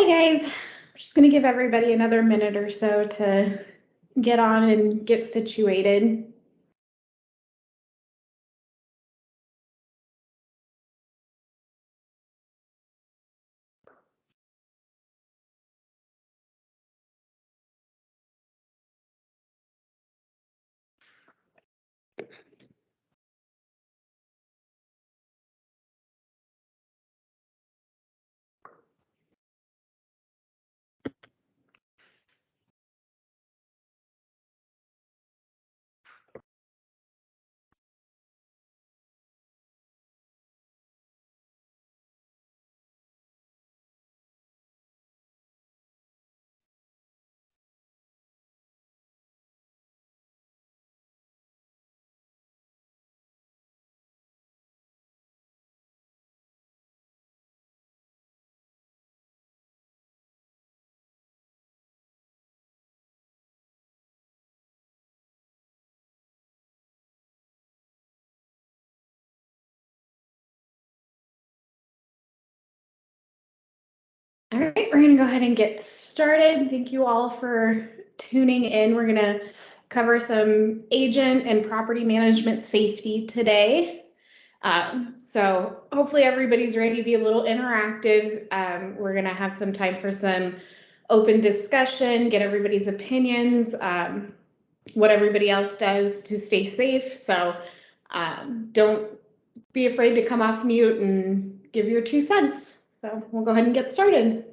Hi guys, we're just going to give everybody another minute or so to get on and get situated. All right, we're going to go ahead and get started. Thank you all for tuning in. We're going to cover some agent and property management safety today. So hopefully everybody's ready to be a little interactive. We're going to have some time for some open discussion, get everybody's opinions, what everybody else does to stay safe. So don't be afraid to come off mute and give your 2 cents. So we'll go ahead and get started.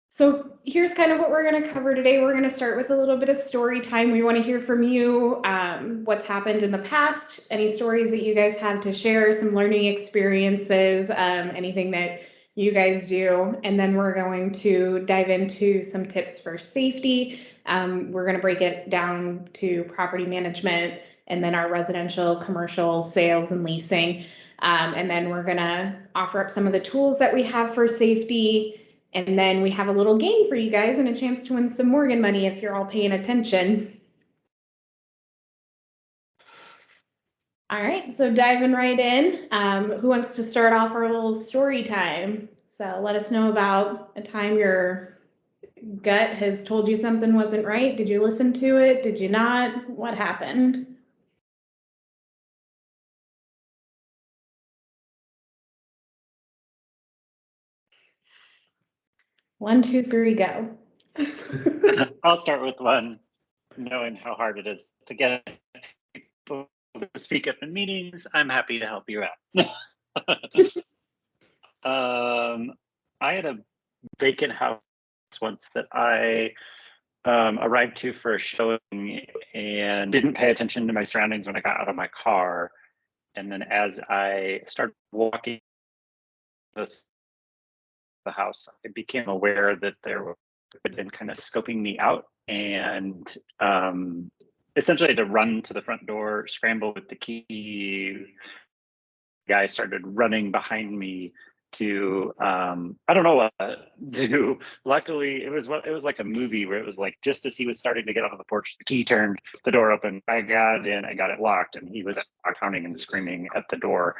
So here's kind of what we're going to cover today. We're going to start with a little bit of story time. We want to hear from you, what's happened in the past, any stories that you guys have to share, some learning experiences, anything that you guys do. And then we're going to dive into some tips for safety. We're going to break it down to property management and then our residential, commercial, sales, and leasing. And then we're going to offer up some of the tools that we have for safety. And then we have a little game for you guys and a chance to win some Morgan money if you're all paying attention. All right, so diving right in, who wants to start off our little story time? So let us know about a time your gut has told you something wasn't right. Did you listen to it? Did you not? What happened? One, two, three, go. I'll start with one, knowing how hard it is to get people to speak up in meetings. I'm happy to help you out. I had a vacant house once that I arrived to for a showing and didn't pay attention to my surroundings when I got out of my car. And then as I started walking the house, I became aware that there had been kind of scoping me out, and essentially I had to run to the front door, scramble with the key. The guy started running behind me to I don't know what to do. Luckily, it was like a movie where it was like just as he was starting to get off the porch, the key turned, the door opened. I got in, I got it locked, and he was pounding and screaming at the door.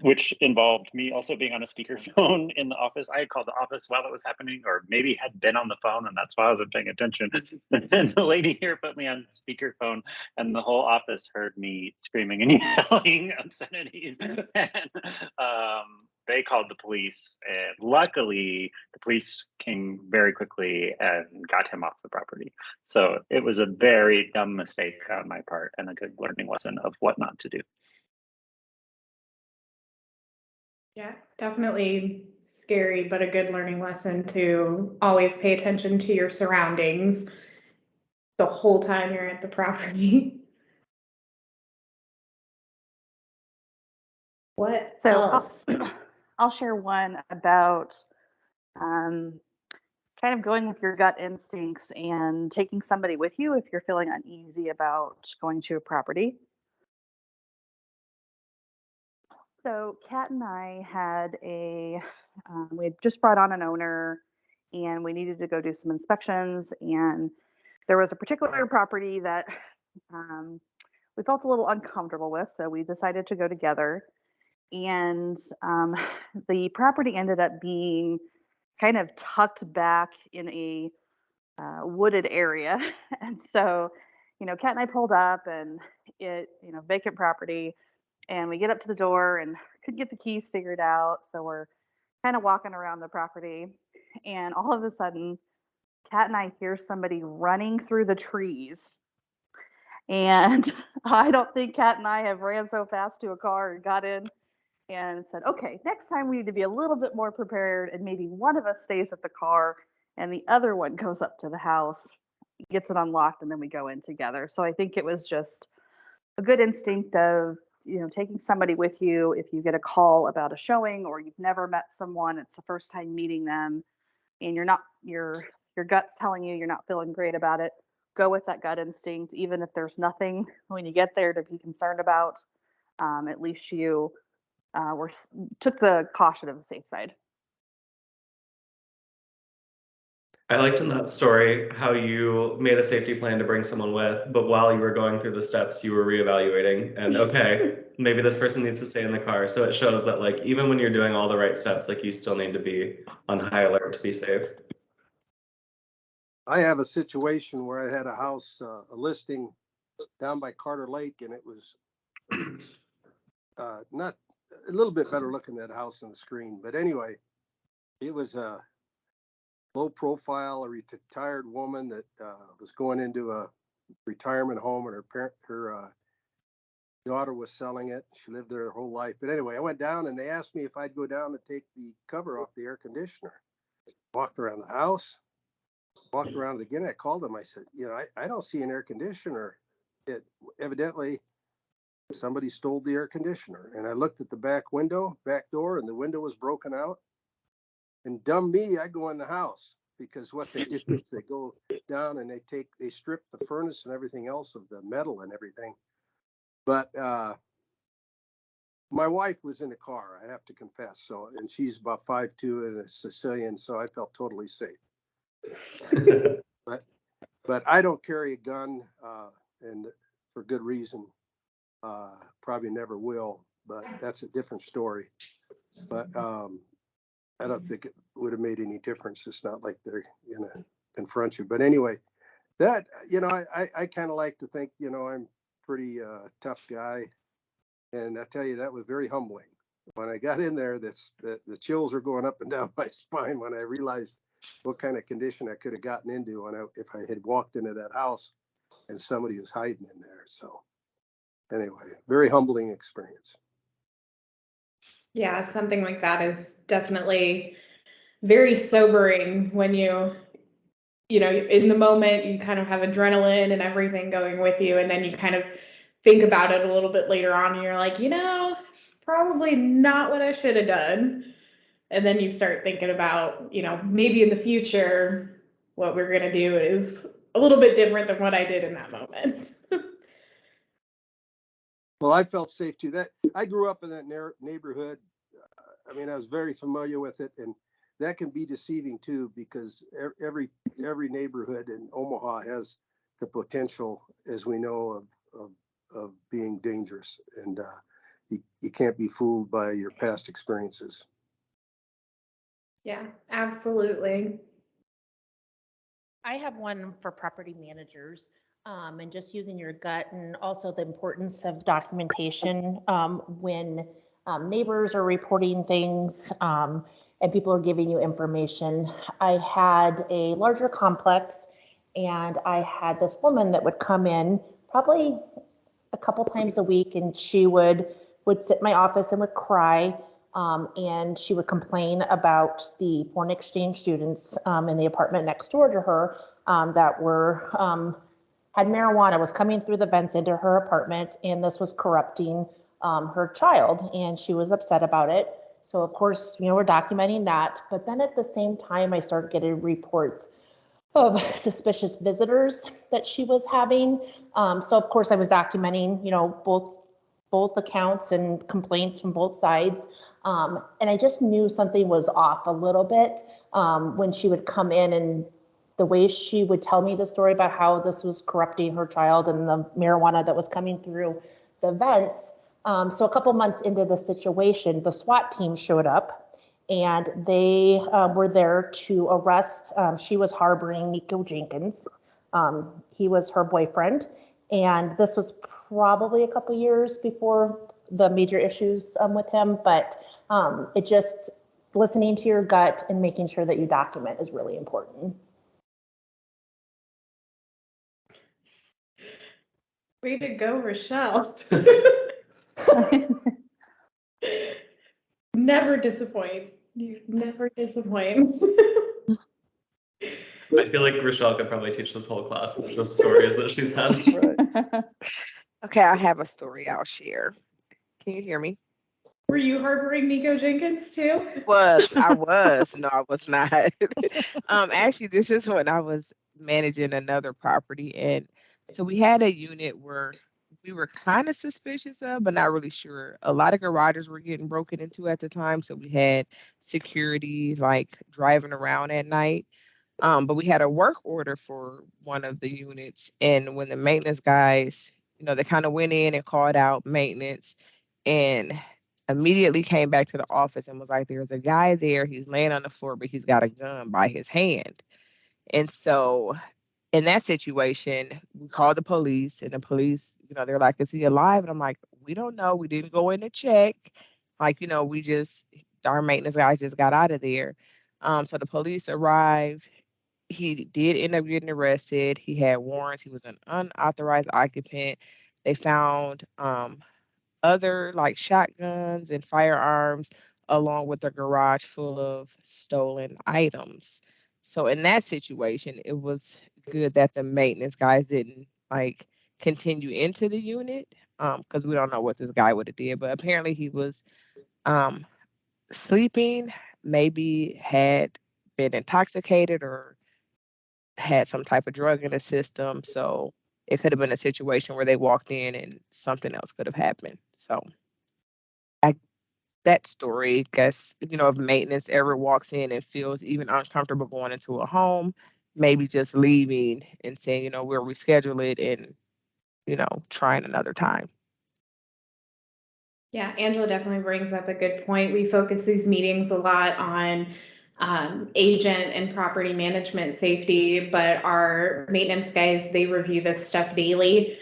Which involved me also being on a speakerphone in the office. I had called the office while it was happening, or maybe had been on the phone, and that's why I wasn't paying attention. And the lady here put me on speakerphone, and the whole office heard me screaming and yelling obscenities. And they called the police, and luckily the police came very quickly and got him off the property. So it was a very dumb mistake on my part and a good learning lesson of what not to do. Yeah, definitely scary, but a good learning lesson to always pay attention to your surroundings the whole time you're at the property. What else? I'll share one about kind of going with your gut instincts and taking somebody with you if you're feeling uneasy about going to a property. So Kat and I had we had just brought on an owner and we needed to go do some inspections, and there was a particular property that we felt a little uncomfortable with, so we decided to go together. And the property ended up being kind of tucked back in a wooded area. And so, Kat and I pulled up, and vacant property, and we get up to the door and could get the keys figured out. So we're kind of walking around the property, and all of a sudden, Kat and I hear somebody running through the trees. And I don't think Kat and I have ran so fast to a car and got in and said, okay, next time we need to be a little bit more prepared, and maybe one of us stays at the car and the other one goes up to the house, gets it unlocked, and then we go in together. So I think it was just a good instinct of, taking somebody with you if you get a call about a showing, or you've never met someone, it's the first time meeting them, and your gut's telling you you're not feeling great about it. Go with that gut instinct, even if there's nothing when you get there to be concerned about. At least you took the caution of the safe side. I liked in that story how you made a safety plan to bring someone with, but while you were going through the steps, you were reevaluating and okay, maybe this person needs to stay in the car. So it shows that like, even when you're doing all the right steps, like you still need to be on high alert to be safe. I have a situation where I had a house, a listing down by Carter Lake, and it was not a little bit better looking than that house on the screen. But anyway, it was a low profile, a retired woman that was going into a retirement home, and her daughter was selling it. She lived there her whole life. But anyway, I went down and they asked me if I'd go down and take the cover off the air conditioner. Walked around the house, walked around it again. I called them. I said, I don't see an air conditioner. It evidently somebody stole the air conditioner. And I looked at the back door, and the window was broken out. And dumb me, I go in the house, because what they do is they go down and they strip the furnace and everything else of the metal and everything. But my wife was in the car, I have to confess. So, and she's about 5'2" and a Sicilian, so I felt totally safe. But I don't carry a gun, and for good reason. Probably never will, but that's a different story. But I don't think it would have made any difference. It's not like they're gonna confront you. But anyway, that I kind of like to think I'm pretty tough guy, and I tell you that was very humbling. When I got in there, the chills were going up and down my spine when I realized what kind of condition I could have gotten into if I had walked into that house and somebody was hiding in there. So anyway, very humbling experience. Yeah, something like that is definitely very sobering when in the moment you kind of have adrenaline and everything going with you, and then you kind of think about it a little bit later on and you're like, probably not what I should have done. And then you start thinking about, maybe in the future, what we're going to do is a little bit different than what I did in that moment. Well, I felt safe too. I grew up in that neighborhood. I was very familiar with it, and that can be deceiving too, because every neighborhood in Omaha has the potential, as we know, of being dangerous, and you can't be fooled by your past experiences. Yeah, absolutely. I have one for property managers, and just using your gut, and also the importance of documentation when neighbors are reporting things and people are giving you information. I had a larger complex, and I had this woman that would come in probably a couple times a week, and she would sit in my office and would cry. And she would complain about the foreign exchange students in the apartment next door to her that were had marijuana was coming through the vents into her apartment, and this was corrupting her child, and she was upset about it. So of course, we're documenting that. But then at the same time, I started getting reports of suspicious visitors that she was having. So of course, I was documenting, both accounts and complaints from both sides. And I just knew something was off a little bit when she would come in, and the way she would tell me the story about how this was corrupting her child and the marijuana that was coming through the vents. So a couple months into the situation, the SWAT team showed up and they were there to arrest. She was harboring Nico Jenkins. He was her boyfriend. And this was probably a couple years before the major issues with him. But it just, listening to your gut and making sure that you document is really important. Way to go, Rochelle. Never disappoint. You never disappoint. I feel like Rochelle could probably teach this whole class with the stories that she's had. Okay, I have a story I'll share. Can you hear me? Were you harboring Nico Jenkins too? I was. No, I was not. Actually, this is when I was managing another property. And so we had a unit where we were kind of suspicious of, but not really sure. A lot of garages were getting broken into at the time. So we had security like driving around at night. But we had a work order for one of the units. And when the maintenance guys, they kind of went in and called out maintenance and immediately came back to the office and was like, there's a guy there. He's laying on the floor, but he's got a gun by his hand. And so in that situation, we called the police and the police, they're like, is he alive? And I'm like, we don't know. We didn't go in to check. Like, our maintenance guys just got out of there. So the police arrived. He did end up getting arrested. He had warrants. He was an unauthorized occupant. They found other like shotguns and firearms along with a garage full of stolen items. So in that situation, it was good that the maintenance guys didn't like continue into the unit because we don't know what this guy would have did. But apparently he was sleeping, maybe had been intoxicated or had some type of drug in the system. So it could have been a situation where they walked in and something else could have happened. So that story, I guess, if maintenance ever walks in and feels even uncomfortable going into a home, maybe just leaving and saying, we'll reschedule it and, trying another time. Yeah, Angela definitely brings up a good point. We focus these meetings a lot on agent and property management safety, but our maintenance guys, they review this stuff daily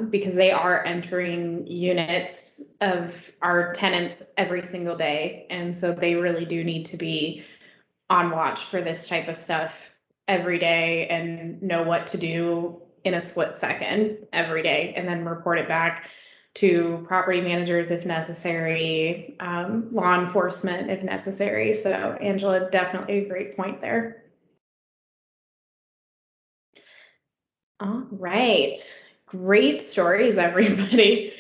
because they are entering units of our tenants every single day. And so they really do need to be on watch for this type of stuff every day and know what to do in a split second every day, and then report it back to property managers if necessary, law enforcement if necessary. So Angela, definitely a great point there. All right, great stories, everybody.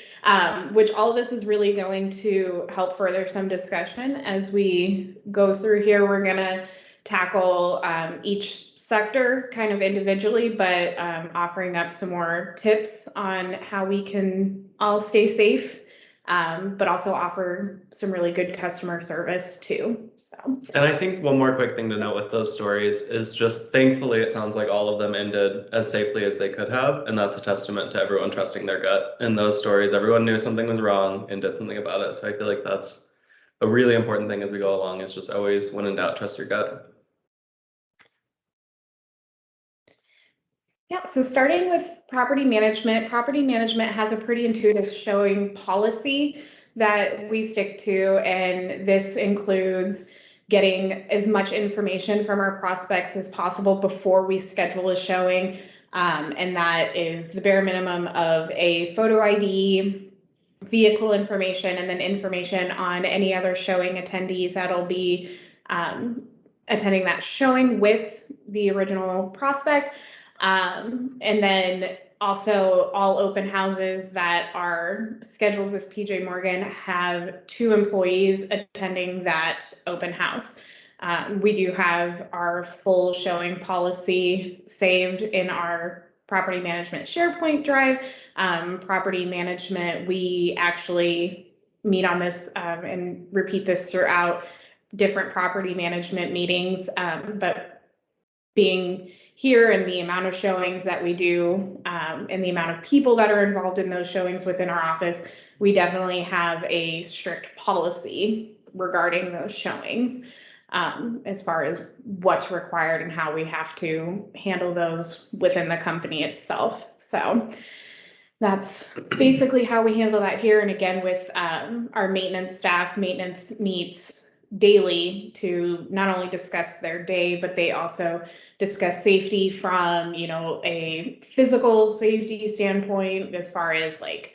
Which all of this is really going to help further some discussion as we go through here. We're gonna tackle each sector kind of individually, but offering up some more tips on how we can all stay safe, but also offer some really good customer service too. So. And I think one more quick thing to note with those stories is just thankfully it sounds like all of them ended as safely as they could have, and that's a testament to everyone trusting their gut. In those stories, everyone knew something was wrong and did something about it. So I feel like that's a really important thing as we go along, is just always, when in doubt, trust your gut. Yeah, so starting with property management has a pretty intuitive showing policy that we stick to, and this includes getting as much information from our prospects as possible before we schedule a showing, and that is the bare minimum of a photo ID, vehicle information, and then information on any other showing attendees that'll be attending that showing with the original prospect. And then also all open houses that are scheduled with PJMRE have 2 employees attending that open house. We do have our full showing policy saved in our property management SharePoint drive. Property management, we actually meet on this and repeat this throughout different property management meetings, but being here and the amount of showings that we do, and the amount of people that are involved in those showings within our office, we definitely have a strict policy regarding those showings, as far as what's required and how we have to handle those within the company itself. So that's basically how we handle that here. And again, with our maintenance staff, maintenance meets daily to not only discuss their day, but they also discuss safety from, you know, a physical safety standpoint, as far as like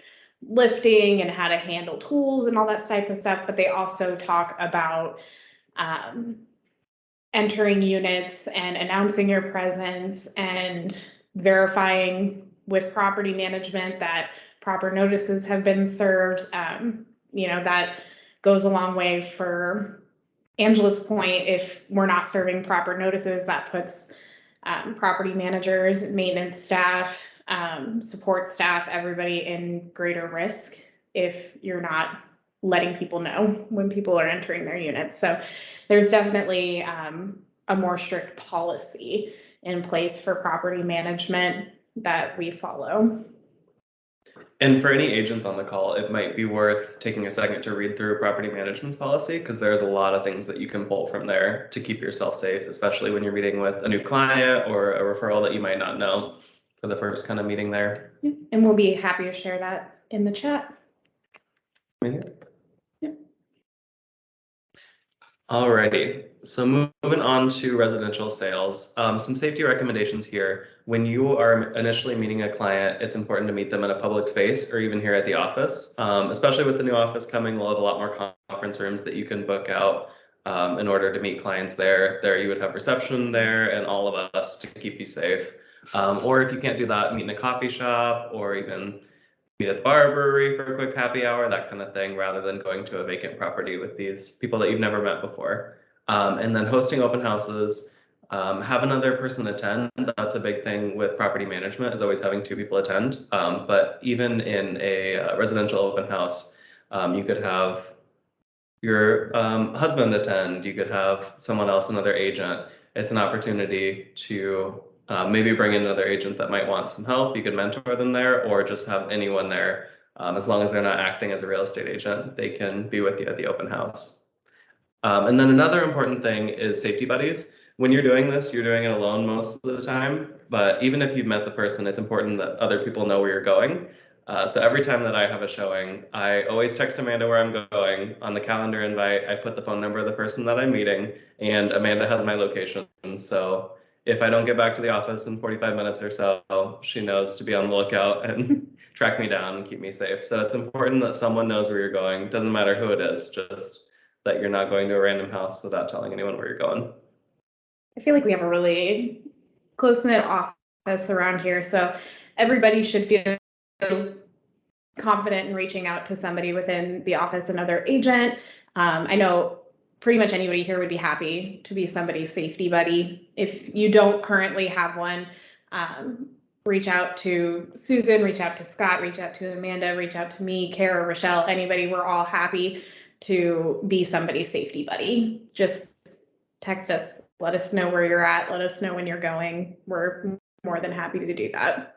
lifting and how to handle tools and all that type of stuff. But they also talk about entering units and announcing your presence and verifying with property management that proper notices have been served. You know, that goes a long way. For Angela's point, if we're not serving proper notices, that puts property managers, maintenance staff, support staff, everybody in greater risk if you're not letting people know when people are entering their units. So there's definitely a more strict policy in place for property management that we follow. And for any agents on the call, it might be worth taking a second to read through property management's policy, because there's a lot of things that you can pull from there to keep yourself safe, especially when you're meeting with a new client or a referral that you might not know for the first kind of meeting there. Yeah. And we'll be happy to share that in the chat. Alrighty, so moving on to residential sales, some safety recommendations here. When you are initially meeting a client, it's important to meet them in a public space or even here at the office. Especially with the new office coming, we'll have a lot more conference rooms that you can book out in order to meet clients there. There you would have reception there and all of us to keep you safe. Or if you can't do that, meet in a coffee shop or even meet at the bar or brewery for a quick happy hour, that kind of thing, rather than going to a vacant property with these people that you've never met before. And then hosting open houses, have another person attend. That's a big thing with property management, is always having 2 people attend. But even in a residential open house, you could have your husband attend, you could have someone else, another agent. It's an opportunity to maybe bring in another agent that might want some help. You could mentor them there, or just have anyone there. As long as they're not acting as a real estate agent, they can be with you at the open house. And then another important thing is safety buddies. When you're doing this, you're doing it alone most of the time, but even if you've met the person, it's important that other people know where you're going. So every time that I have a showing, I always text Amanda where I'm going. On the calendar invite, I put the phone number of the person that I'm meeting, and Amanda has my location. So if I don't get back to the office in 45 minutes or so, she knows to be on the lookout and track me down and keep me safe. So it's important that someone knows where you're going. Doesn't matter who it is, just that you're not going to a random house without telling anyone where you're going. I feel like we have a really close-knit office around here, so everybody should feel confident in reaching out to somebody within the office, another agent. I know pretty much anybody here would be happy to be somebody's safety buddy. If you don't currently have one, reach out to Susan, reach out to Scott, reach out to Amanda, reach out to me, Kara, Rochelle, anybody. We're all happy to be somebody's safety buddy. Just text us, let us know where you're at, let us know when you're going. We're more than happy to do that.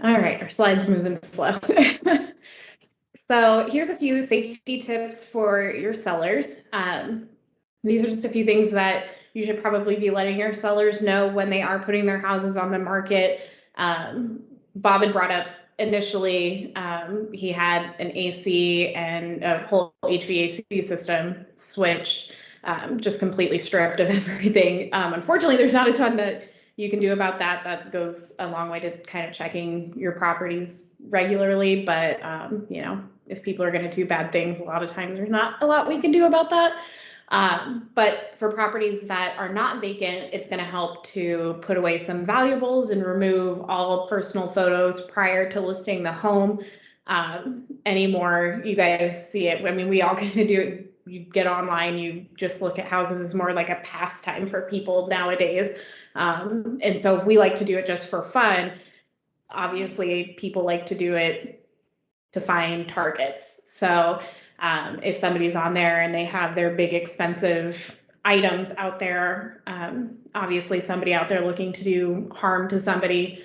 All right, our slide's moving slow. So here's a few safety tips for your sellers. These are just a few things that you should probably be letting your sellers know when they are putting their houses on the market. Bob had brought up initially, he had an AC and a whole HVAC system switched, just completely stripped of everything. Unfortunately, there's not a ton that you can do about that. That goes a long way to kind of checking your properties regularly. But, you know, if people are going to do bad things, a lot of times there's not a lot we can do about that. But for properties that are not vacant, it's going to help to put away some valuables and remove all personal photos prior to listing the home. Anymore, you guys see it. I mean, we all kind of do it. You get online, you just look at houses as more like a pastime for people nowadays. And so we like to do it just for fun. Obviously, people like to do it to find targets. So if somebody's on there and they have their big expensive items out there, obviously somebody out there looking to do harm to somebody,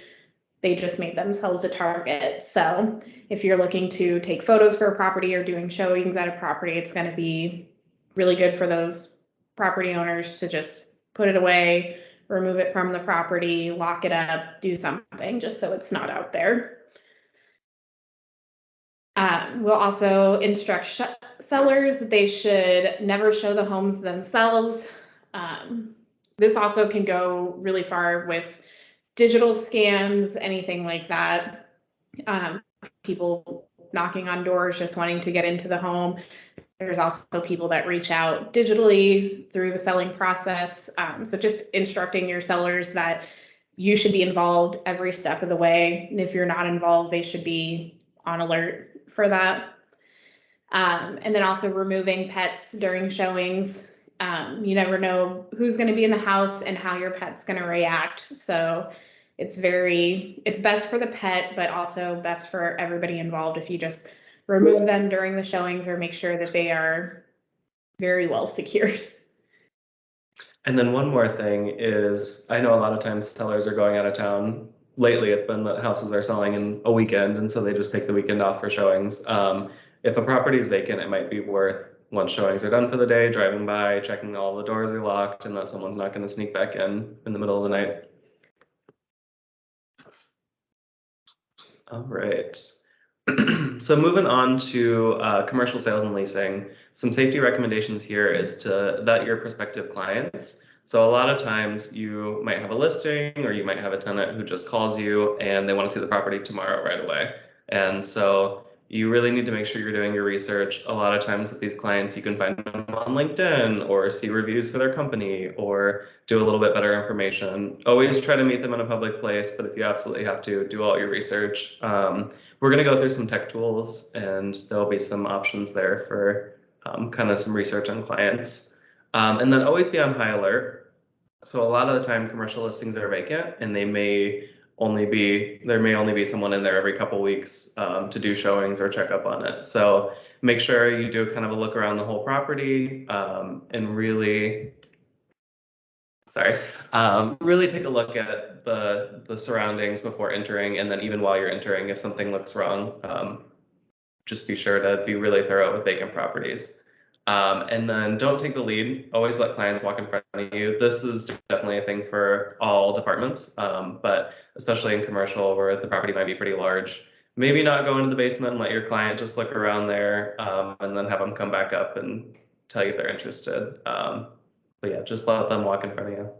they just made themselves a target. So if you're looking to take photos for a property or doing showings at a property, it's going to be really good for those property owners to just put it away, remove it from the property, lock it up, do something just so it's not out there. We'll also instruct sellers that they should never show the homes themselves. This also can go really far with digital scams, anything like that. People knocking on doors, just wanting to get into the home. There's also people that reach out digitally through the selling process. So just instructing your sellers that you should be involved every step of the way. And if you're not involved, they should be on alert for that. And then also removing pets during showings. You never know who's going to be in the house and how your pet's going to react. So it's best for the pet, but also best for everybody involved if you just remove them during the showings or make sure that they are very well secured. And then one more thing is, I know a lot of times sellers are going out of town. Lately, it's been that houses are selling in a weekend, and so they just take the weekend off for showings. If a property is vacant, it might be worth, once showings are done for the day, driving by, checking all the doors are locked, and that someone's not going to sneak back in the middle of the night. All right. So moving on to commercial sales and leasing, some safety recommendations here is to vet your prospective clients. So a lot of times you might have a listing or you might have a tenant who just calls you and they want to see the property tomorrow right away. And so you really need to make sure you're doing your research. A lot of times with these clients, you can find them on LinkedIn or see reviews for their company or do a little bit better information. Always try to meet them in a public place, but if you absolutely have to, do all your research. We're going to go through some tech tools and there'll be some options there for kind of some research on clients. And then always be on high alert. So a lot of the time commercial listings are vacant and there may only be someone in there every couple weeks to do showings or check up on it. So make sure you do kind of a look around the whole property and really take a look at the surroundings before entering, and then even while you're entering, if something looks wrong, just be sure to be really thorough with vacant properties. And then don't take the lead. Always let clients walk in front of you. This is definitely a thing for all departments, but especially in commercial where the property might be pretty large. Maybe not go into the basement and let your client just look around there and then have them come back up and tell you if they're interested. But yeah, just let them walk in front of you.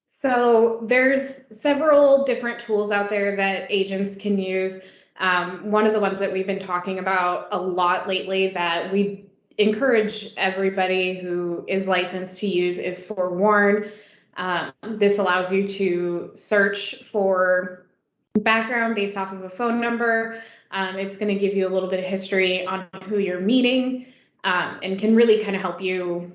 So there's several different tools out there that agents can use. One of the ones that we've been talking about a lot lately that we encourage everybody who is licensed to use is Forewarn. This allows you to search for background based off of a phone number. It's going to give you a little bit of history on who you're meeting and can really kind of help you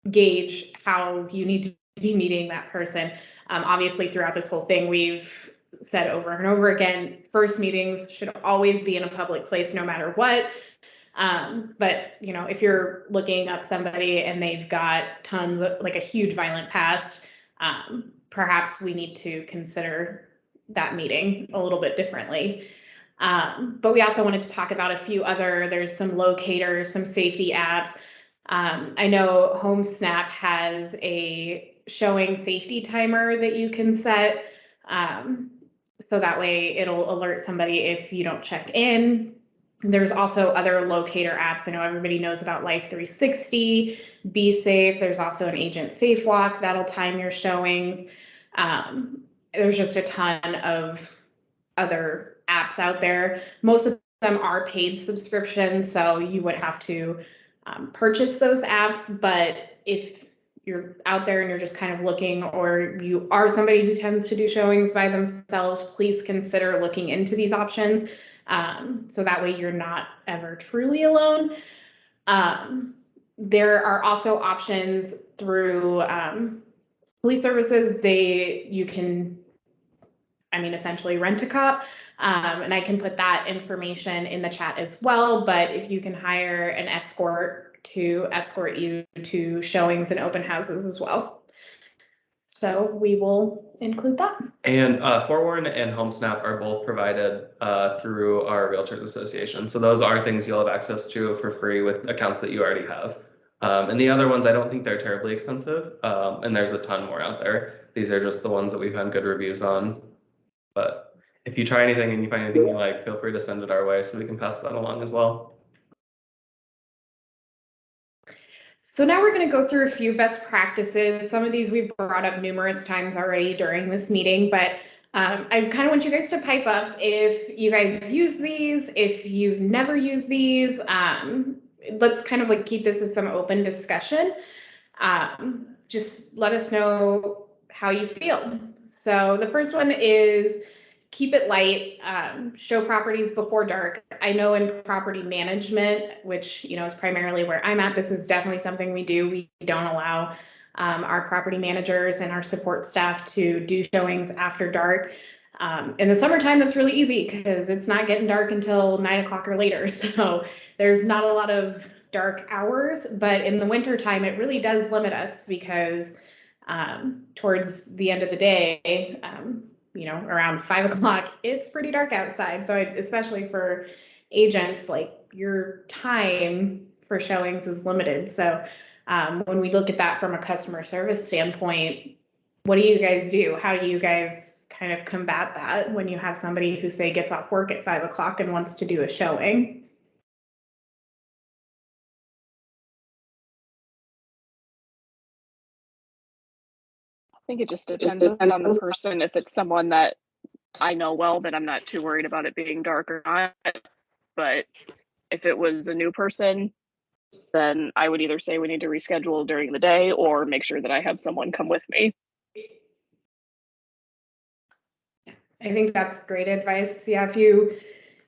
gauge how you need to be meeting that person. Obviously, throughout this whole thing, we've said over and over again, first meetings should always be in a public place, no matter what. But you know, if you're looking up somebody and they've got tons of, like a huge violent past, perhaps we need to consider that meeting a little bit differently. But we also wanted to talk about a few other, there's some locators, some safety apps. I know HomeSnap has a showing safety timer that you can set. So that way it'll alert somebody if you don't check in. There's also other locator apps. I know everybody knows about Life 360, Be Safe. There's also an Agent Safe Walk that'll time your showings. There's just a ton of other apps out there. Most of them are paid subscriptions, so you would have to purchase those apps. But if you're out there and you're just kind of looking, or you are somebody who tends to do showings by themselves, please consider looking into these options. So that way you're not ever truly alone. There are also options through Police services, you can, essentially rent a cop. And I can put that information in the chat as well. But if you can hire an escort to escort you to showings and open houses as well. So we will include that. And Forewarn and HomeSnap are both provided through our Realtors Association. So those are things you'll have access to for free with accounts that you already have. And the other ones, I don't think they're terribly expensive. And there's a ton more out there. These are just the ones that we've had good reviews on. But if you try anything and you find anything you like, feel free to send it our way so we can pass that along as well. So now we're going to go through a few best practices. Some of these we've brought up numerous times already during this meeting, but I kind of want you guys to pipe up if you guys use these, if you've never used these. Let's kind of like keep this as some open discussion. Just let us know how you feel. So the first one is keep it light, show properties before dark. I know in property management, which is primarily where I'm at, this is definitely something we do. We don't allow our property managers and our support staff to do showings after dark. In the summertime, that's really easy because it's not getting dark until 9 o'clock or later. So there's not a lot of dark hours, but in the winter time, it really does limit us because towards the end of the day, around 5 o'clock, it's pretty dark outside. So especially for agents, like your time for showings is limited. So when we look at that from a customer service standpoint, what do you guys do? How do you guys kind of combat that when you have somebody who, say, gets off work at 5 o'clock and wants to do a showing? I think it just depends on the person. If it's someone that I know well, then I'm not too worried about it being dark or not. But if it was a new person, then I would either say we need to reschedule during the day or make sure that I have someone come with me. I think that's great advice. Yeah, if you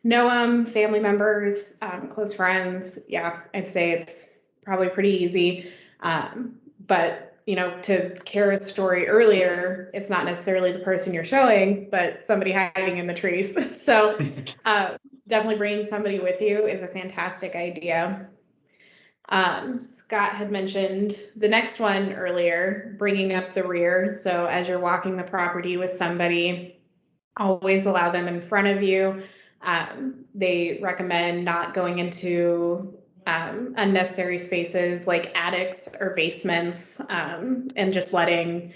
know them, family members, close friends, yeah, I'd say it's probably pretty easy. But to Kara's story earlier, it's not necessarily the person you're showing, but somebody hiding in the trees. So definitely bringing somebody with you is a fantastic idea. Scott had mentioned the next one earlier, bringing up the rear. So as you're walking the property with somebody, always allow them in front of you. They recommend not going into unnecessary spaces like attics or basements, and just letting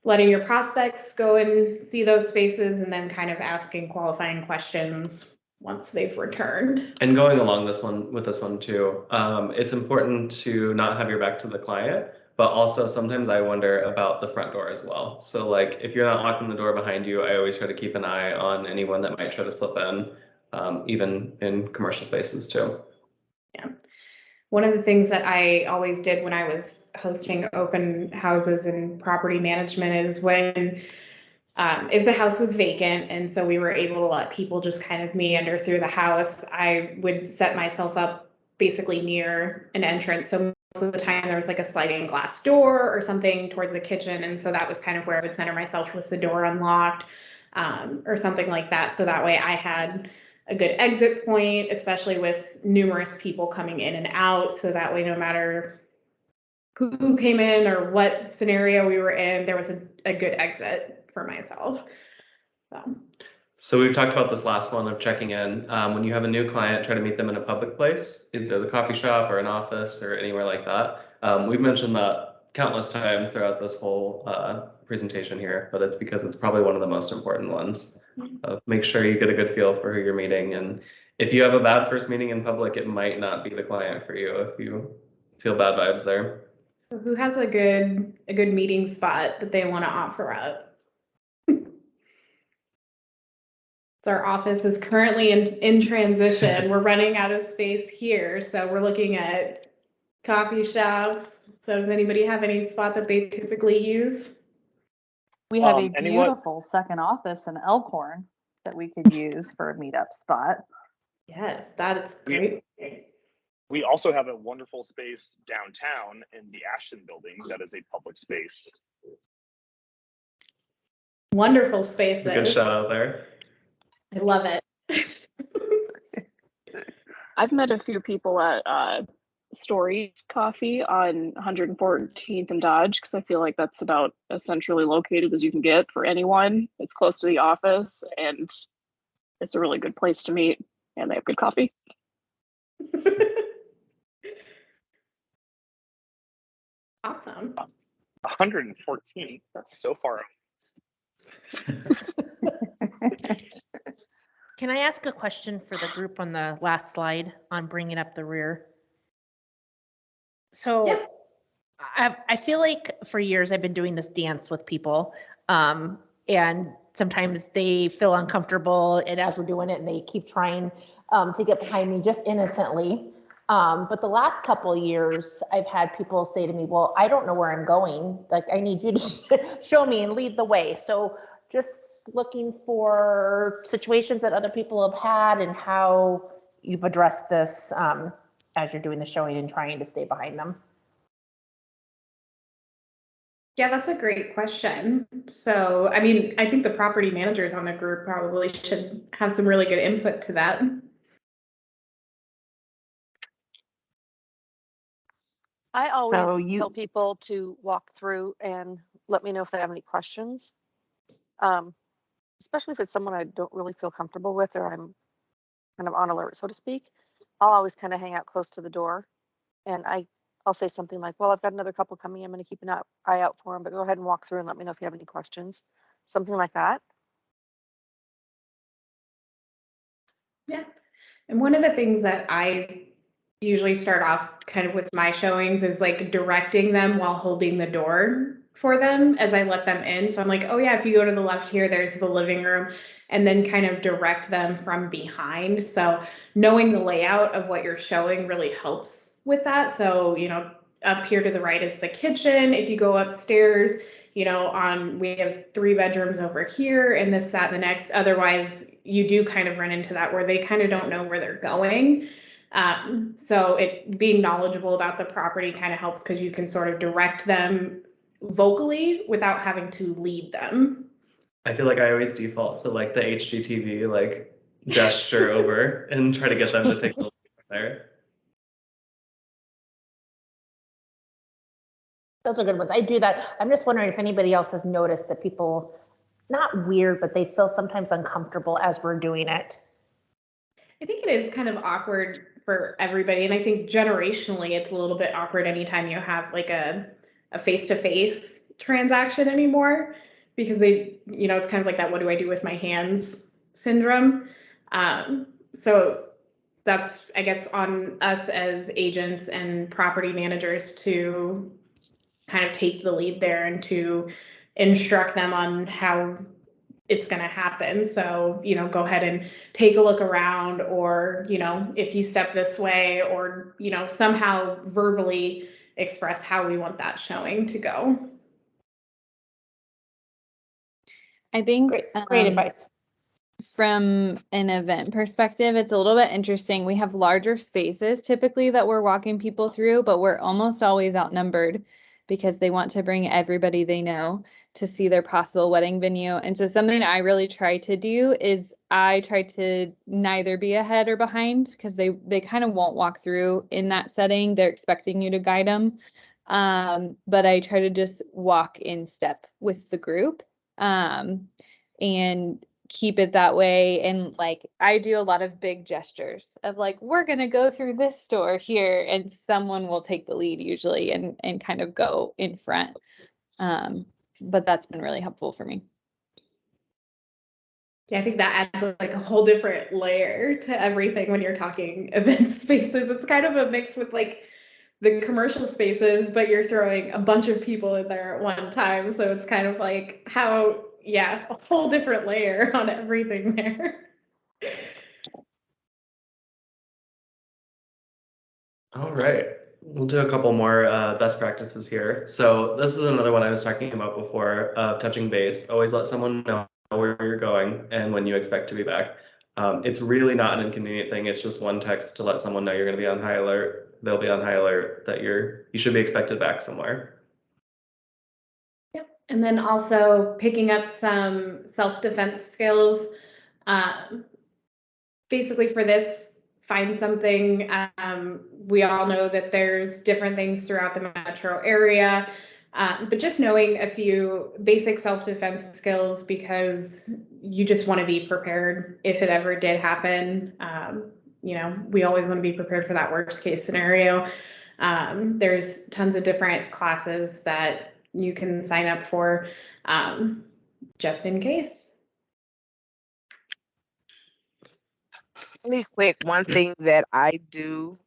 your prospects go and see those spaces and then kind of asking qualifying questions once they've returned. And going along with this one too, it's important to not have your back to the client, but also sometimes I wonder about the front door as well. So like if you're not locking the door behind you, I always try to keep an eye on anyone that might try to slip in, even in commercial spaces too. Yeah. One of the things that I always did when I was hosting open houses and property management is when if the house was vacant and so we were able to let people just kind of meander through the house, I would set myself up basically near an entrance. So most of the time there was like a sliding glass door or something towards the kitchen. And so that was kind of where I would center myself with the door unlocked, or something like that. So that way I had a good exit point, especially with numerous people coming in and out. So that way, no matter who came in or what scenario we were in, there was a good exit for myself. So we've talked about this last one of checking in. When you have a new client, try to meet them in a public place, either the coffee shop or an office or anywhere like that. We've mentioned that countless times throughout this whole presentation here, but it's because it's probably one of the most important ones. Make sure you get a good feel for who you're meeting. And if you have a bad first meeting in public, it might not be the client for you if you feel bad vibes there. So who has a good meeting spot that they want to offer up? So our office is currently in transition. We're running out of space here. So we're looking at coffee shops. So does anybody have any spot that they typically use? We have a beautiful second office in Elkhorn that we could use for a meetup spot. Yes, that is great. We also have a wonderful space downtown in the Ashton building that is a public space Wonderful spaces. It's a good shout out there. I love it. I've met a few people at Stories Coffee on 114th and Dodge, because I feel like that's about as centrally located as you can get for anyone. It's close to the office, and it's a really good place to meet, and they have good coffee. Awesome. 114. That's so far out. Can I ask a question for the group on the last slide on bringing up the rear? So Yeah. I feel like for years I've been doing this dance with people, and sometimes they feel uncomfortable, and as we're doing it, and they keep trying to get behind me just innocently. But the last couple of years, I've had people say to me, "Well, I don't know where I'm going. Like, I need you to show me and lead the way." So just looking for situations that other people have had and how you've addressed this as you're doing the showing and trying to stay behind them. Yeah, that's a great question. So, I mean, I think the property managers on the group probably should have some really good input to that. I always So tell people to walk through and let me know if they have any questions. Especially if it's someone I don't really feel comfortable with, or I'm kind of on alert, so to speak. I'll always kind of hang out close to the door, and I'll say something like, "Well, I've got another couple coming. I'm going to keep an eye out for them, but go ahead and walk through and let me know if you have any questions." Something like that. Yeah. And one of the things that I usually start off kind of with my showings is like directing them while holding the door for them as I let them in. So I'm like, oh yeah, if you go to the left here, there's the living room, and then kind of direct them from behind. So knowing the layout of what you're showing really helps with that. So, you know, up here to the right is the kitchen. If you go upstairs, you know, we have 3 bedrooms over here and this, that, and the next. Otherwise, you do kind of run into that where they kind of don't know where they're going. So being knowledgeable about the property kind of helps because you can sort of direct them vocally without having to lead them. I feel like I always default to like the HGTV like gesture over and try to get them to take the lead there. Those are good ones. I do that. I'm just wondering if anybody else has noticed that people, not weird, but they feel sometimes uncomfortable as we're doing it. I think it is kind of awkward for everybody. And I think generationally, it's a little bit awkward anytime you have like a face-to-face transaction anymore, because they, you know, it's kind of like that, what do I do with my hands syndrome. So that's, I guess, on us as agents and property managers to kind of take the lead there and to instruct them on how it's going to happen. So, you know, go ahead and take a look around, or, you know, if you step this way, or, you know, somehow verbally express how we want that showing to go. I think Great advice. From an event perspective, it's a little bit interesting. We have larger spaces typically that we're walking people through, but we're almost always outnumbered because they want to bring everybody they know to see their possible wedding venue. And so something I really try to do is I try to neither be ahead or behind, because they kind of won't walk through in that setting. They're expecting you to guide them. But I try to just walk in step with the group and keep it that way. And like, I do a lot of big gestures of like, we're going to go through this store here, and someone will take the lead usually and kind of go in front. But that's been really helpful for me. Yeah, I think that adds like a whole different layer to everything when you're talking event spaces. It's kind of a mix with like the commercial spaces, but you're throwing a bunch of people in there at one time. So it's kind of like how, yeah, a whole different layer on everything there. All right, we'll do a couple more best practices here. So this is another one I was talking about before, touching base. Always let someone know where you're going and when you expect to be back. It's really not an inconvenient thing. It's just one text to let someone know you're going to be on high alert. They'll be on high alert that you should be expected back somewhere. Yeah, And then also picking up some self-defense skills. Basically for this, find something. We all know that there's different things throughout the metro area, but just knowing a few basic self-defense skills, because you just want to be prepared if it ever did happen. You know, we always want to be prepared for that worst case scenario. There's tons of different classes that you can sign up for, just in case. Really quick, one thing that I do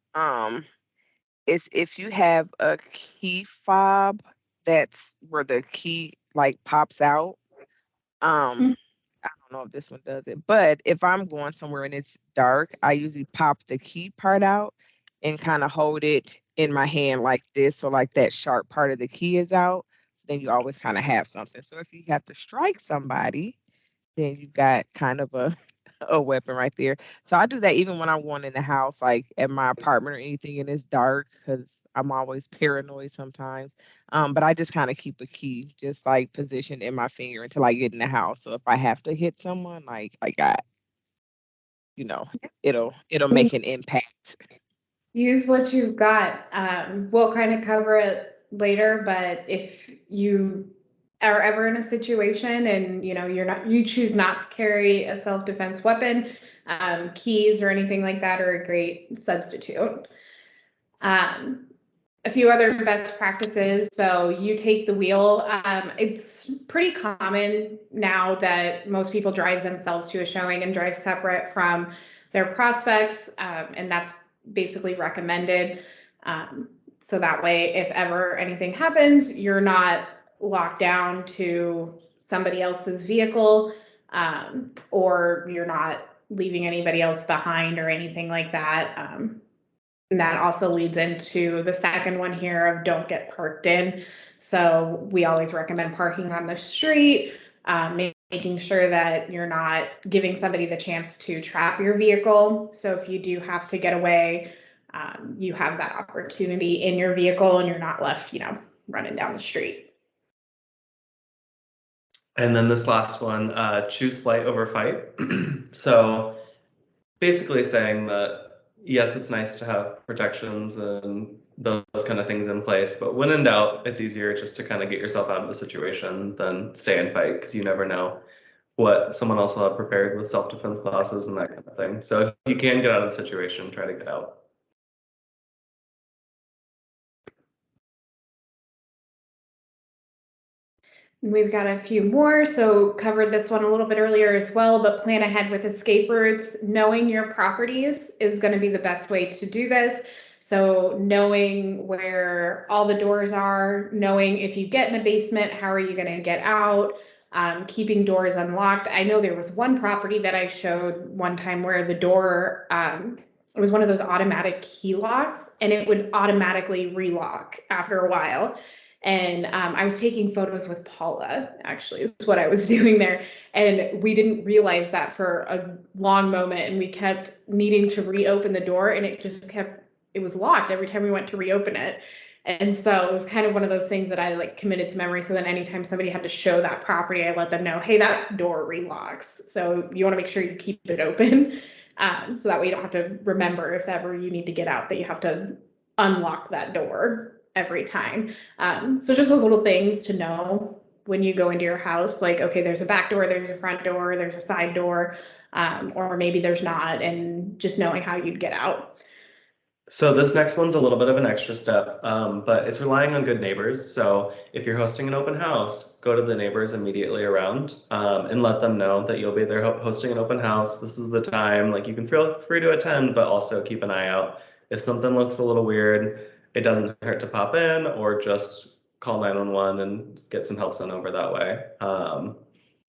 is if you have a key fob that's where the key like pops out. I don't know if this one does it, but if I'm going somewhere and it's dark, I usually pop the key part out and kind of hold it in my hand like this, so like that sharp part of the key is out. So then you always kind of have something. So if you have to strike somebody, then you've got kind of a weapon right there. So I do that even when I'm going in the house, like at my apartment or anything, and it's dark, because I'm always paranoid sometimes. But I just kind of keep a key just like positioned in my finger until I get in the house. So if I have to hit someone, like I got, you know, it'll make an impact. Use what you've got. We'll kind of cover it later, but if you are ever in a situation and you choose not to carry a self-defense weapon, keys or anything like that are a great substitute. A few other best practices. So you take the wheel. It's pretty common now that most people drive themselves to a showing and drive separate from their prospects, and that's basically recommended. So that way, if ever anything happens, you're not locked down to somebody else's vehicle, or you're not leaving anybody else behind or anything like that. And that also leads into the second one here of don't get parked in. So we always recommend parking on the street, making sure that you're not giving somebody the chance to trap your vehicle. So if you do have to get away, you have that opportunity in your vehicle and you're not left, running down the street. And then this last one, choose flight over fight. So basically saying that, yes, it's nice to have protections and those kind of things in place, but when in doubt, it's easier just to kind of get yourself out of the situation than stay and fight, because you never know what someone else will have prepared with self-defense classes and that kind of thing. So if you can get out of the situation, try to get out. We've got a few more, so covered this one a little bit earlier as well, but plan ahead with escape routes. Knowing your properties is going to be the best way to do this. So knowing where all the doors are, knowing if you get in a basement, how are you going to get out, keeping doors unlocked. I know there was one property that I showed one time where the door, it was one of those automatic key locks, and it would automatically relock after a while. And I was taking photos with Paula, actually, is what I was doing there. And we didn't realize that for a long moment. And we kept needing to reopen the door, and it was locked every time we went to reopen it. And so it was kind of one of those things that I like committed to memory. So then anytime somebody had to show that property, I let them know, hey, that door relocks. So you want to make sure you keep it open. So that way you don't have to remember if ever you need to get out that you have to unlock that door every time. So just those little things to know when you go into your house, like, okay, there's a back door, there's a front door, there's a side door, or maybe there's not, and just knowing how you'd get out. So this next one's a little bit of an extra step, but it's relying on good neighbors. So if you're hosting an open house, go to the neighbors immediately around, and let them know that you'll be there hosting an open house. This is the time, like you can feel free to attend, but also keep an eye out. If something looks a little weird, it doesn't hurt to pop in or just call 911 and get some help sent over that way.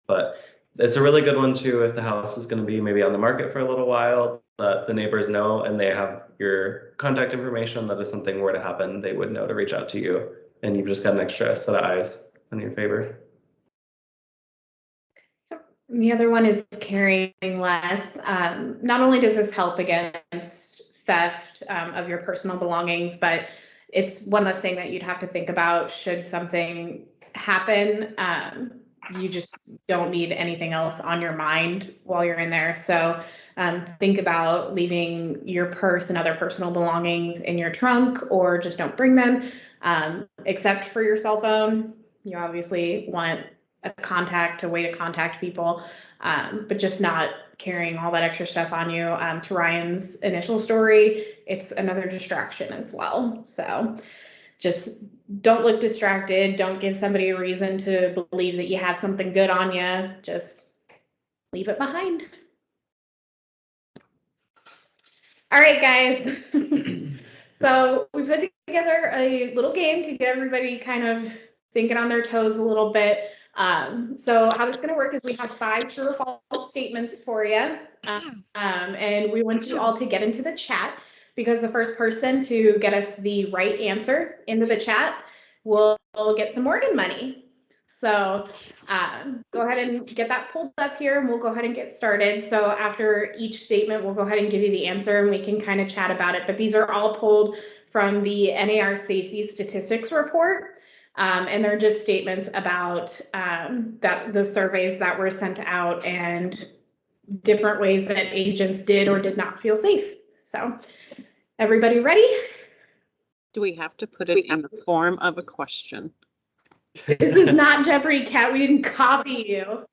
But it's a really good one too if the house is going to be maybe on the market for a little while, that the neighbors know and they have your contact information, that if something were to happen, they would know to reach out to you, and you've just got an extra set of eyes in your favor. And the other one is carrying less. Not only does this help against theft of your personal belongings, but it's one less thing that you'd have to think about should something happen, you just don't need anything else on your mind while you're in there. So think about leaving your purse and other personal belongings in your trunk, or just don't bring them, except for your cell phone. You obviously want a way to contact people, but just not carrying all that extra stuff on you. To Ryan's initial story, it's another distraction as well. So just don't look distracted. Don't give somebody a reason to believe that you have something good on you. Just leave it behind. All right, guys. So we put together a little game to get everybody kind of thinking on their toes a little bit. So how this is going to work is we have 5 true or false statements for you. And we want you all to get into the chat, because the first person to get us the right answer into the chat will get the Morgan money. So go ahead and get that pulled up here, and we'll go ahead and get started. So after each statement, we'll go ahead and give you the answer, and we can kind of chat about it. But these are all pulled from the NAR Safety Statistics Report. And they're just statements about that the surveys that were sent out and different ways that agents did or did not feel safe. So everybody ready? Do we have to put it in the form of a question? This is not Jeopardy, Kat. We didn't copy you.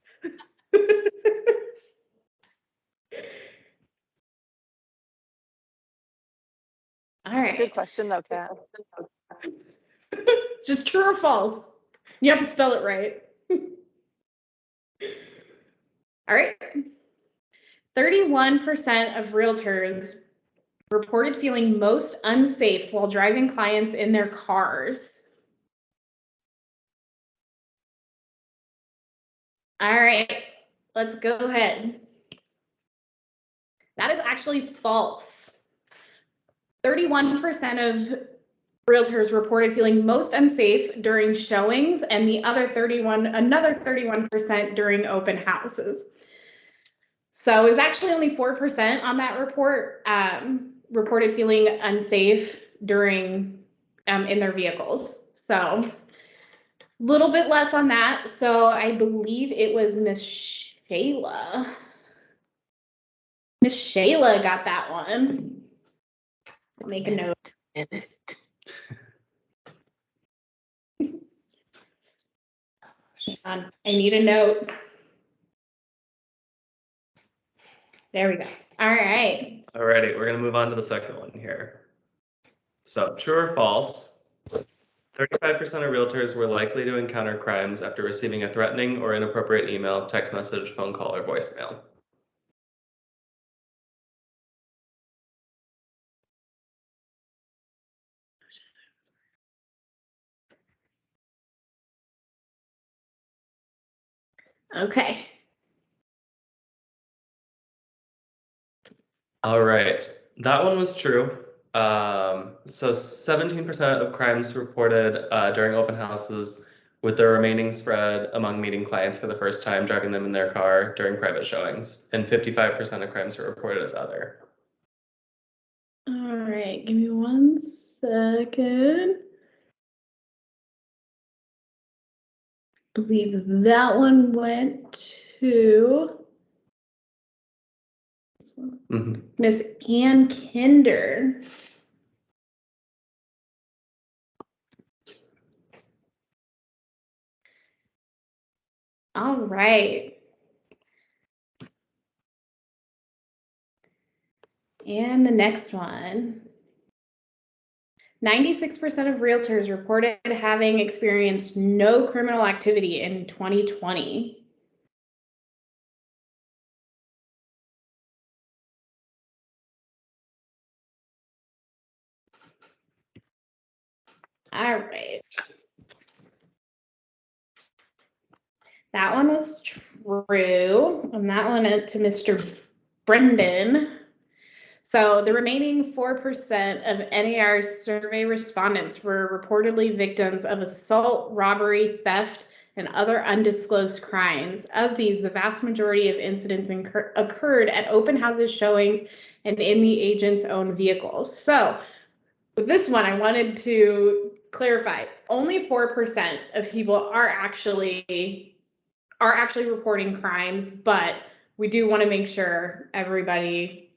All right. Good question though, Kat. Just true or false? You have to spell it right. All right. 31% of realtors reported feeling most unsafe while driving clients in their cars. All right, let's go ahead. That is actually false. 31% of realtors reported feeling most unsafe during showings, and another 31% during open houses. So it was actually only 4% on that report reported feeling unsafe during in their vehicles. So a little bit less on that. So I believe it was Miss Shayla. Miss Shayla got that one. I'll make a note. I need a note. There we go. All right. Alrighty, we're gonna move on to the second one here. So true or false? 35% of realtors were likely to encounter crimes after receiving a threatening or inappropriate email, text message, phone call, or voicemail. Okay. All right, that one was true. So 17% of crimes reported during open houses, with the remaining spread among meeting clients for the first time, driving them in their car during private showings, and 55% of crimes were reported as other. All right, give me 1 second. I believe that one went to Miss Ann Kinder. All right. And the next one. 96% of realtors reported having experienced no criminal activity in 2020. All right. That one was true. And that one went to Mr. Brendan. So the remaining 4% of NAR survey respondents were reportedly victims of assault, robbery, theft, and other undisclosed crimes. Of these, the vast majority of incidents occurred at open houses, showings, and in the agent's own vehicles. So with this one, I wanted to clarify, only 4% of people are actually reporting crimes, but we do want to make sure everybody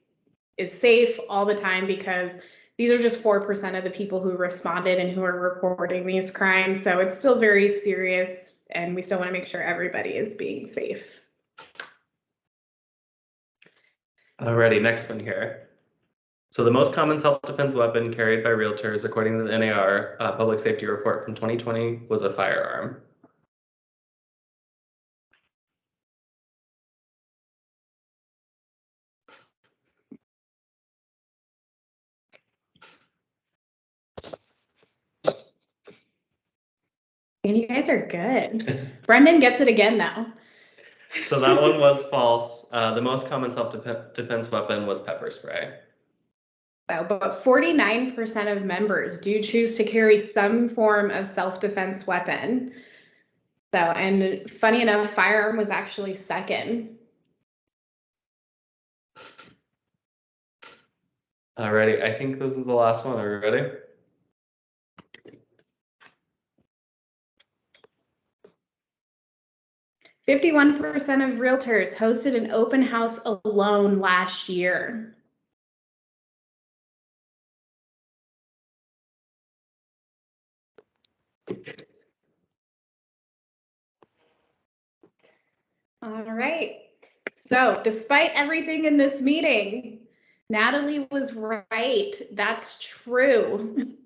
is safe all the time, because these are just 4% of the people who responded and who are reporting these crimes. So it's still very serious, and we still want to make sure everybody is being safe. Alrighty, next one here. So the most common self-defense weapon carried by realtors, according to the NAR Public Safety Report from 2020, was a firearm. And you guys are good. Brendan gets it again now. So that one was false. The most common self-defense weapon was pepper spray. So, but 49% of members do choose to carry some form of self-defense weapon. So, and funny enough, firearm was actually second. Alrighty, I think this is the last one. Are we ready? "51% of realtors hosted an open house alone last year." All right. So despite everything in this meeting, Natalie was right. That's true.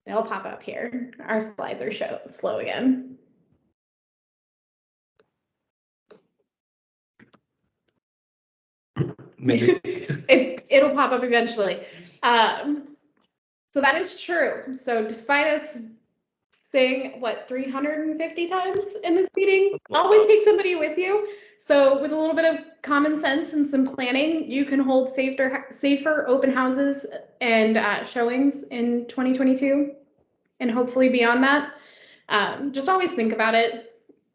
It'll pop up here. Our slides are slow again. Maybe. It'll pop up eventually. So that is true. So despite us saying, what, 350 times in this meeting, always take somebody with you. So with a little bit of common sense and some planning, you can hold safer open houses and showings in 2022 and hopefully beyond that. Just always think about it.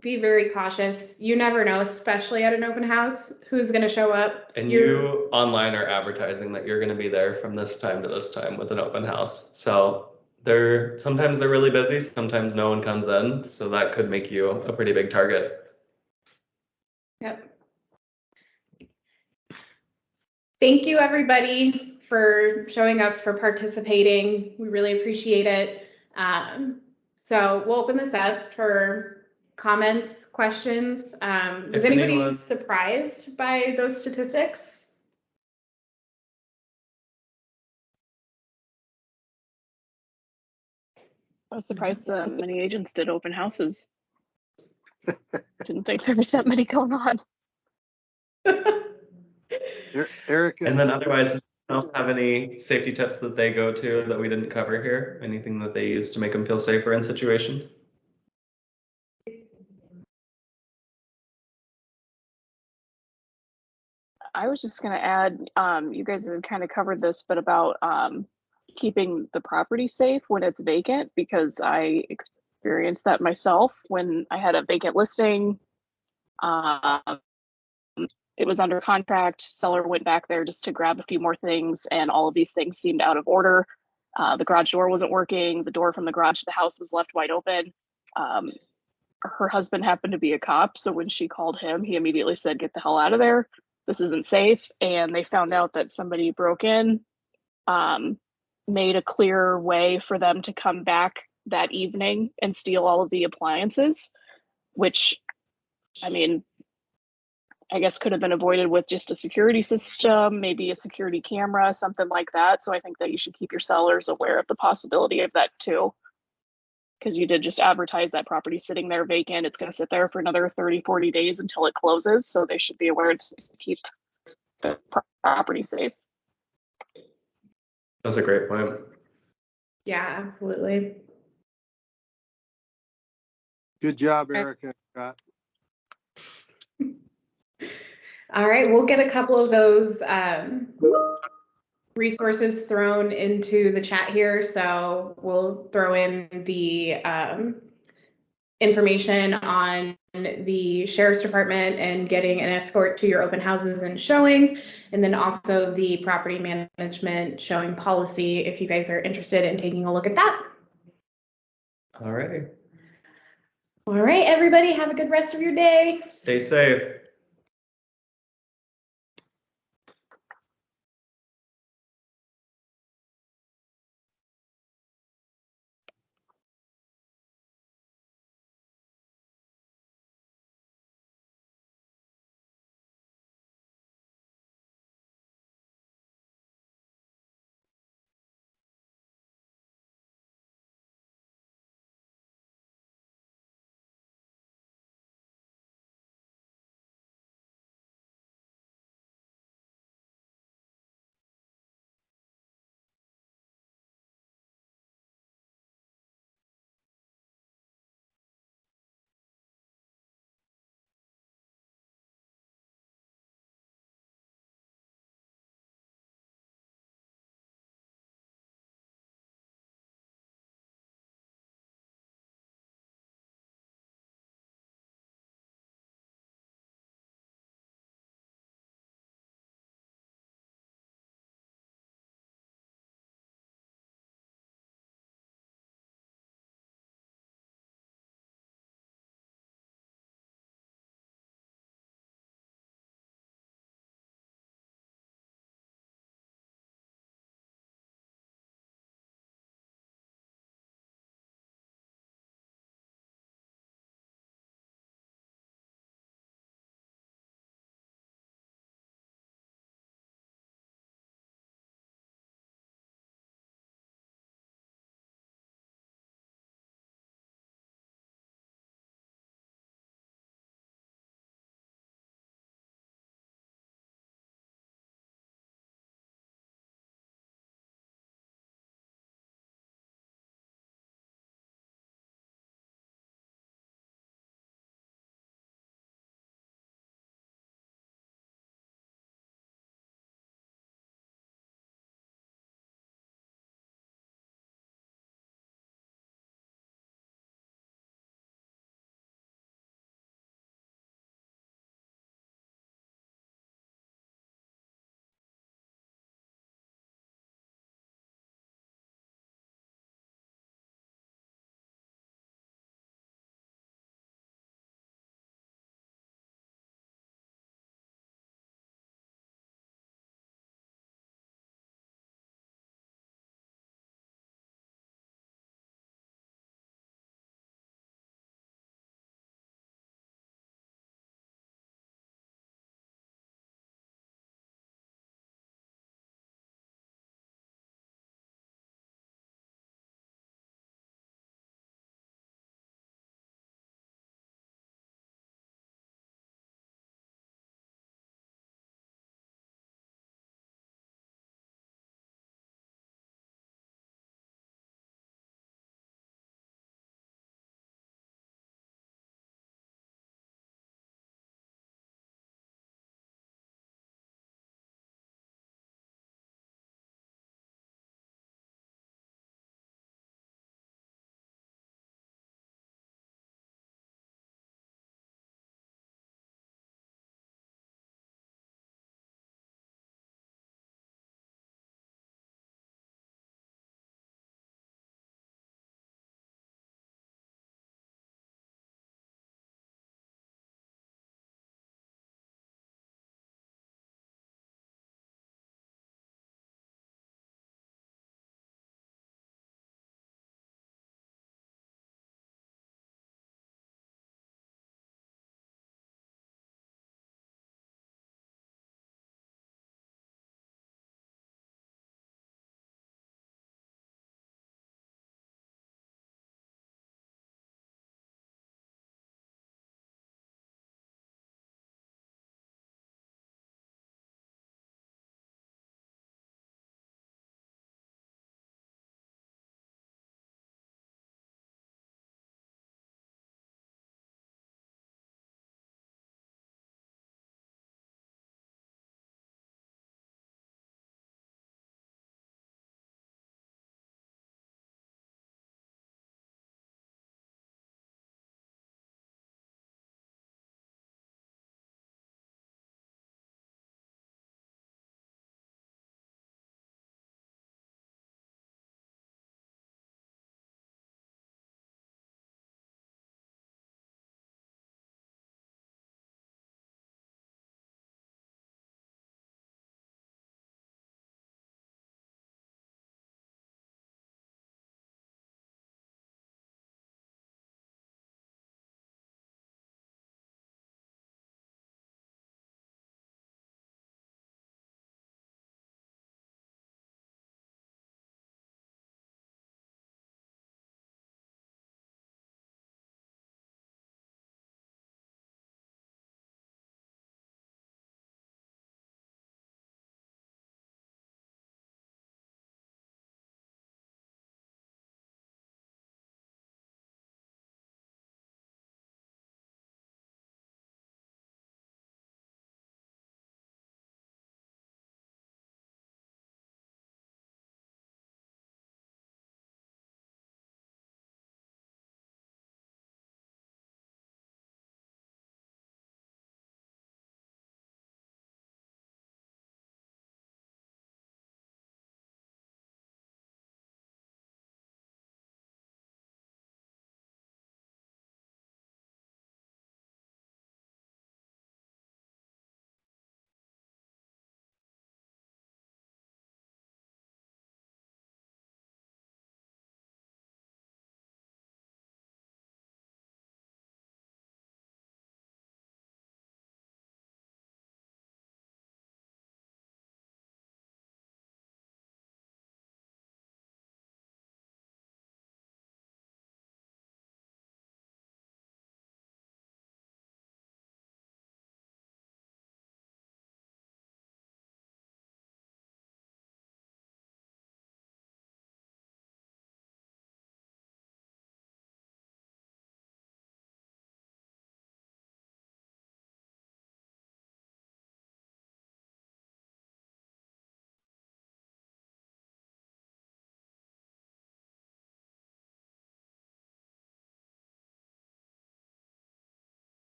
Be very cautious. You never know, especially at an open house, who's going to show up. And you online are advertising that you're going to be there from this time to this time with an open house. So sometimes they're really busy, sometimes no one comes in. So that could make you a pretty big target. Yep. Thank you, everybody, for showing up, for participating. We really appreciate it. So we'll open this up for comments, questions. Was anybody surprised by those statistics? I was surprised that many agents did open houses. Didn't think there was that many going on. Erica. And then otherwise, does anyone else have any safety tips that they go to that we didn't cover here? Anything that they use to make them feel safer in situations? I was just going to add, you guys have kind of covered this, but about keeping the property safe when it's vacant, because I experienced that myself when I had a vacant listing. It was under contract. Seller went back there just to grab a few more things, and all of these things seemed out of order. The garage door wasn't working. The door from the garage to the house was left wide open. Her husband happened to be a cop, so when she called him, he immediately said, "Get the hell out of there. This isn't safe." And they found out that somebody broke in, made a clear way for them to come back that evening and steal all of the appliances, which, I mean, I guess could have been avoided with just a security system, maybe a security camera, something like that. So I think that you should keep your sellers aware of the possibility of that too. Because you did just advertise that property sitting there vacant. It's going to sit there for another 30, 40 days until it closes. So they should be aware to keep the property safe. That's a great point. Yeah, absolutely. Good job, Erica. All right, we'll get a couple of those resources thrown into the chat here. So we'll throw in the information on the sheriff's department and getting an escort to your open houses and showings, and then also the property management showing policy if you guys are interested in taking a look at that. All right. All right, everybody, have a good rest of your day. Stay safe.